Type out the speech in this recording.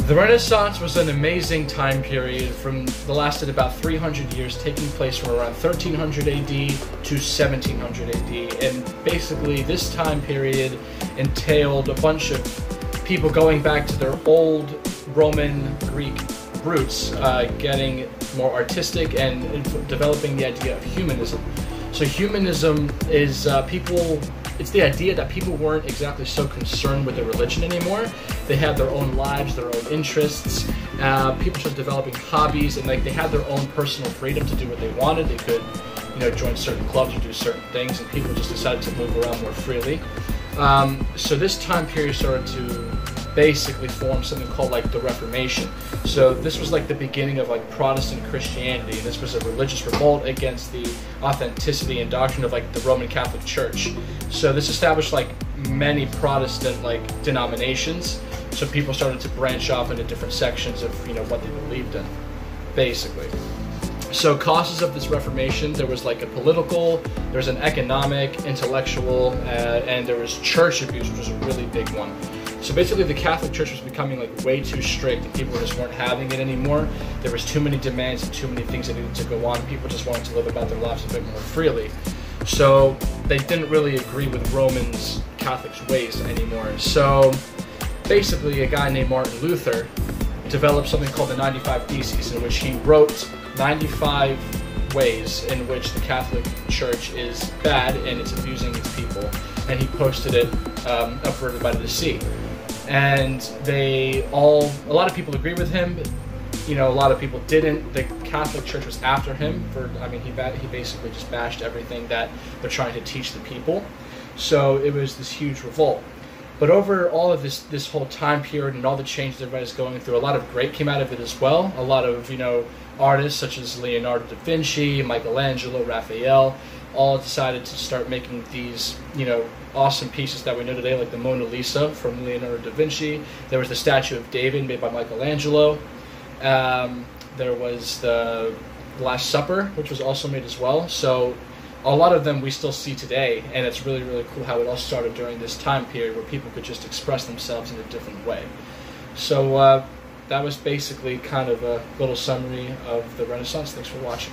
The Renaissance was an amazing time period that lasted about 300 years, taking place from around 1300 AD to 1700 AD. And basically this time period entailed a bunch of people going back to their old Roman Greek roots, getting more artistic and developing the idea of humanism. So humanism is it's the idea that people weren't exactly so concerned with their religion anymore. They had their own lives, their own interests. People started developing hobbies, and they had their own personal freedom to do what they wanted. They could, join certain clubs or do certain things, and people just decided to move around more freely. So this time period started to basically form something called the Reformation. So this was the beginning of Protestant Christianity, and this was a religious revolt against the authenticity and doctrine of the Roman Catholic Church. So this established many Protestant denominations. So people started to branch off into different sections of what they believed in, basically. So causes of this Reformation, there was a political, there was an economic, intellectual, and there was church abuse, which was a really big one. So basically the Catholic Church was becoming way too strict, and people just weren't having it anymore. There was too many demands and too many things that needed to go on. People just wanted to live about their lives a bit more freely. So they didn't really agree with Romans, Catholics' ways anymore. So basically a guy named Martin Luther developed something called the 95 Theses, in which he wrote 95 ways in which the Catholic Church is bad and it's abusing its people, and he posted it upward by the sea. And a lot of people agree with him. A lot of people didn't. The Catholic Church was after him he basically just bashed everything that they're trying to teach the people. So it was this huge revolt. But over all of this whole time period and all the changes everybody's going through, a lot of great came out of it as well. A lot of, artists such as Leonardo da Vinci, Michelangelo, Raphael, all decided to start making these, awesome pieces that we know today, like the Mona Lisa from Leonardo da Vinci. There was the Statue of David made by Michelangelo. There was the Last Supper, which was also made as well. So a lot of them we still see today, and it's really, really cool how it all started during this time period where people could just express themselves in a different way. So that was basically kind of a little summary of the Renaissance. Thanks for watching.